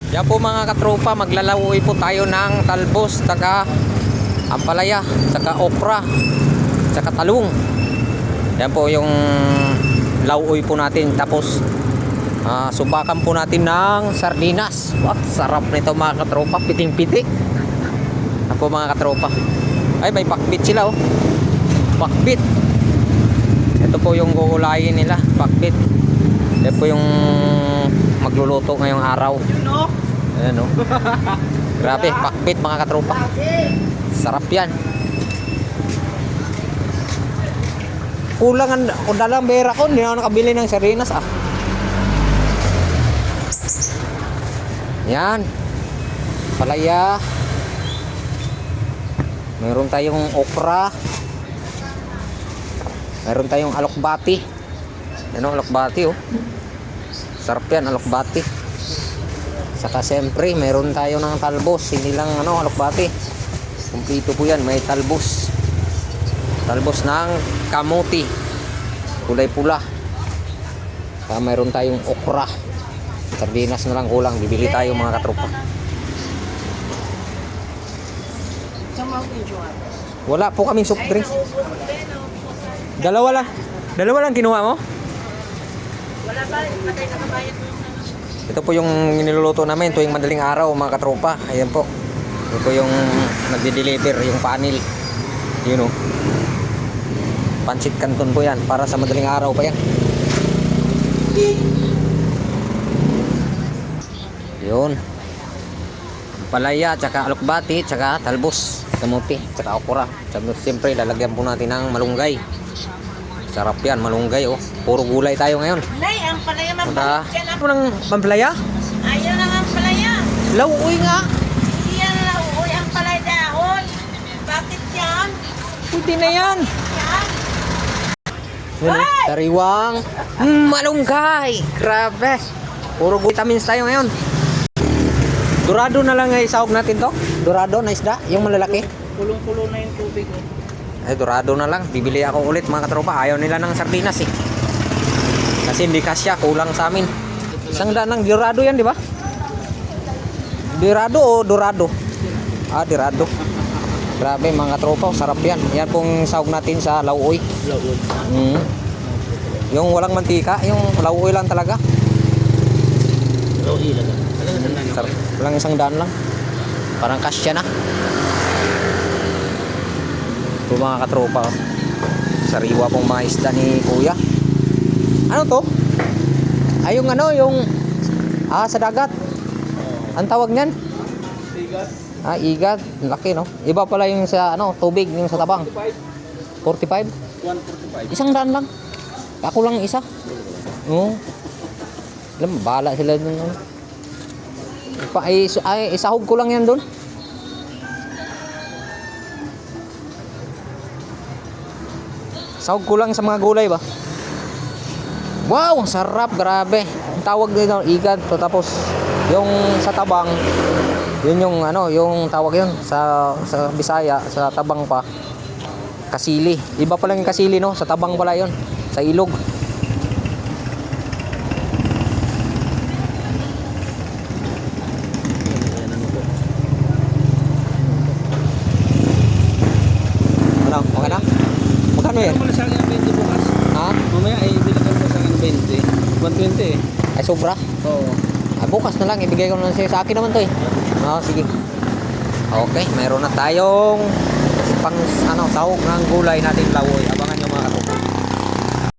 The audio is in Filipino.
Yan po mga katropa, maglalaway po tayo ng talbos, saka ampalaya, saka okra, saka talong. Yan po yung lauoy po natin. Tapos subakan po natin ng sardinas. What? Sarap nito mga katropa, piting-piti. Ako mga katropa. Ay, may pakbit sila oh. Pakbit. Ito po yung guulayin nila, pakbit. Ito po yung magluluto ngayong araw. Ayan oh. Grabe, pakbit mga katropa. Sarap yan. Kulangan ko dalang bera ko, hindi ako nakabili ng sardinas ah. Yan. Palaya. Meron tayong okra. Meron tayong alokbati. Ano alokbati oh. Sarap yan alokbati. Saka siyempre meron tayo ng talbos. Hindi lang ano alokbati. Kumpleto po yan. May talbos. Talbos ng kamuti. Kulay pula. Saka meron tayong okra. Sardinas na lang kulang. Bibili tayo mga katropa. Wala po kaming soft drinks. Dalawa lang kinuha mo? Wala pa, patay nakabayad mo. Ito po yung niluluto namin tuwing madaling araw mga katropa. Ayan po. Ito po yung nagde-deliver, yung panel. Yun o. Pancit Canton po yan. Para sa madaling araw pa yan. Yun. Palaya, tsaka alokbati, tsaka talbos. Kamuti, tsaka okra. Siyempre lalagyan po natin ng malunggay. Sarap yan, malunggay oh. Puro gulay tayo ngayon. Nay, ang palaya mapalit yan. Ano ng pampalaya? Ayaw lang ang palaya. Lauoy nga. Hindi yan nauuwi ang palaya dahon. Bakit yan? Pwede na yan. Yan. Yun, sariwang malunggay. Grabe. Puro vitamins tayo ngayon. Dorado na lang ay sahog natin to. Dorado na isda, yung malalaki. Pulong-pulo na yung tubig. Ay, dorado na lang. Bibili ako ulit mga katropa. Ayaw nila ng sardinas eh. Kasi hindi kasya, kulang sa amin. Isang daan ng dorado yan, di ba? Dorado o dorado? Ah, dorado. Grabe mga katropa, sarap yan. Yan pong sahog natin sa lauoy. Yung walang mantika, yung lauoy lang talaga. Lauoy lang. Sarap. Walang isang daan lang. Parang kasya na. Ito mga katropa oh. Sariwa pong mga isda ni kuya. Ano to? Ay yung ano yung sa dagat. Ang tawag niyan? Igat. Igat. Laki no. Iba pala yung sa ano tubig, yung sa tabang. 45? 145. Isang daan lang. Ako lang isa. Oo. Alam, bahala sila dun. Isahog ko lang yan dun. Sahog ko lang sa mga gulay ba? Wow, sarap, grabe. Ang tawag dito, igat. Tapos yung sa tabang, yun yung ano, yung tawag yun sa Bisaya, sa tabang pa. Kasili. Iba pa lang yung kasili no, sa tabang pala yun. Sa ilog. Ano, okay na? Magkano yan? Ano mo na sa akin ang 20 bukas? Ha? Mamaya ay bilagyan mo sa akin ng 20. 120 eh. Ay sobra? Oo. Bukas na lang, ibigay ko na sa'yo. Sa akin naman to eh. Oo, sige. Okay, mayroon na tayong pang sahog ng gulay natin lauoy. Abangan nyo mga katropa.